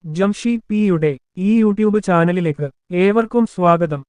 ജംഷീദ് പിയുടെ ഈ യൂട്യൂബ് ചാനലിലേക്ക് ഏവർക്കും സ്വാഗതം.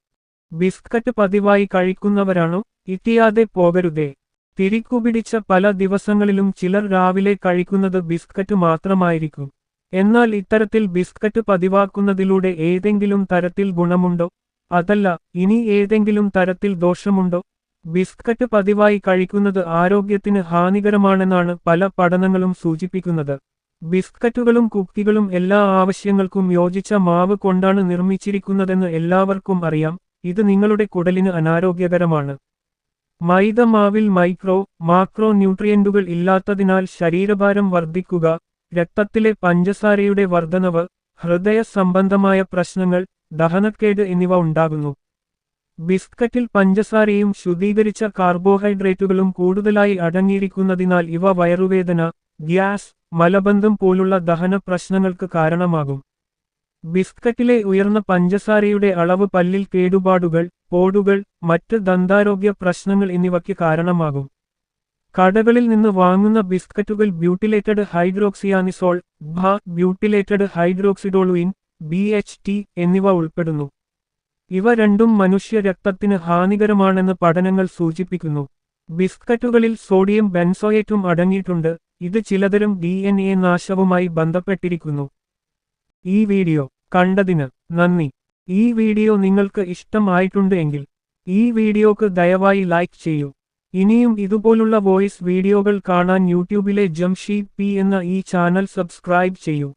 ബിസ്ക്കറ്റ് പതിവായി കഴിക്കുന്നവരാണോ? ഇട്ടിയാതെ പോകരുതേ. തിരിക്കുപിടിച്ച പല ദിവസങ്ങളിലും ചിലർ രാവിലെ കഴിക്കുന്നത് ബിസ്ക്കറ്റ് മാത്രമായിരിക്കും. എന്നാൽ ഇത്തരത്തിൽ ബിസ്ക്കറ്റ് പതിവാക്കുന്നതിലൂടെ ഏതെങ്കിലും തരത്തിൽ ഗുണമുണ്ടോ? അതല്ല, ഇനി ഏതെങ്കിലും തരത്തിൽ ദോഷമുണ്ടോ? ബിസ്ക്കറ്റ് പതിവായി കഴിക്കുന്നത് ആരോഗ്യത്തിന് ഹാനികരമാണെന്നാണ് പല പഠനങ്ങളും സൂചിപ്പിക്കുന്നത്. ബിസ്ക്കറ്റുകളും കുക്കികളും എല്ലാ ആവശ്യങ്ങൾക്കും യോജിച്ച മാവ് കൊണ്ടാണ് നിർമ്മിച്ചിരിക്കുന്നതെന്ന് എല്ലാവർക്കും അറിയാം. ഇത് നിങ്ങളുടെ കുടലിന് അനാരോഗ്യകരമാണ്. മൈദ മാവിൽ മാക്രോ ന്യൂട്രിയന്റുകൾ ഇല്ലാത്തതിനാൽ ശരീരഭാരം വർദ്ധിക്കുക, രക്തത്തിലെ പഞ്ചസാരയുടെ വർധനവ്, ഹൃദയ സംബന്ധമായ പ്രശ്നങ്ങൾ, ദഹനക്കേട് എന്നിവ ഉണ്ടാകുന്നു. ബിസ്ക്കറ്റിൽ പഞ്ചസാരയും ശുദ്ധീകരിച്ച കാർബോഹൈഡ്രേറ്റുകളും കൂടുതലായി അടങ്ങിയിരിക്കുന്നതിനാൽ ഇവ വയറുവേദന, ഗ്യാസ്, മലബന്ധം പോലുള്ള ദഹന പ്രശ്നങ്ങൾക്ക് കാരണമാകും. ബിസ്ക്കറ്റിലെ ഉയർന്ന പഞ്ചസാരയുടെ അളവ് പല്ലിൽ കേടുപാടുകൾ, പോടുകൾ, മറ്റ് ദന്താരോഗ്യ പ്രശ്നങ്ങൾ എന്നിവയ്ക്ക് കാരണമാകും. കടകളിൽ നിന്ന് വാങ്ങുന്ന ബിസ്ക്കറ്റുകൾ ബ്യൂട്ടിലേറ്റഡ് ഹൈഡ്രോക്സിയാനിസോൾ, ബ്യൂട്ടിലേറ്റഡ് ഹൈഡ്രോക്സിഡോളുയിൻ, BHT എന്നിവ ഉൾപ്പെടുന്നു. ഇവ രണ്ടും മനുഷ്യ രക്തത്തിന് ഹാനികരമാണെന്ന് പഠനങ്ങൾ സൂചിപ്പിക്കുന്നു. ബിസ്ക്കറ്റുകളിൽ സോഡിയം ബെൻസോയേറ്റും അടങ്ങിയിട്ടുണ്ട്. ഇത് ചിലതരം DNA നാശവുമായി ബന്ധപ്പെട്ടിരിക്കുന്നു. ഈ വീഡിയോ കണ്ടതിന് നന്ദി. ഈ വീഡിയോ നിങ്ങൾക്ക് ഇഷ്ടമായിട്ടുണ്ട് എങ്കിൽ ഈ വീഡിയോക്ക് ദയവായി ലൈക്ക് ചെയ്യൂ. ഇനിയും ഇതുപോലുള്ള വോയിസ് വീഡിയോകൾ കാണാൻ യൂട്യൂബിലെ ജംഷീദ് പി എന്ന ഈ ചാനൽ സബ്സ്ക്രൈബ് ചെയ്യൂ.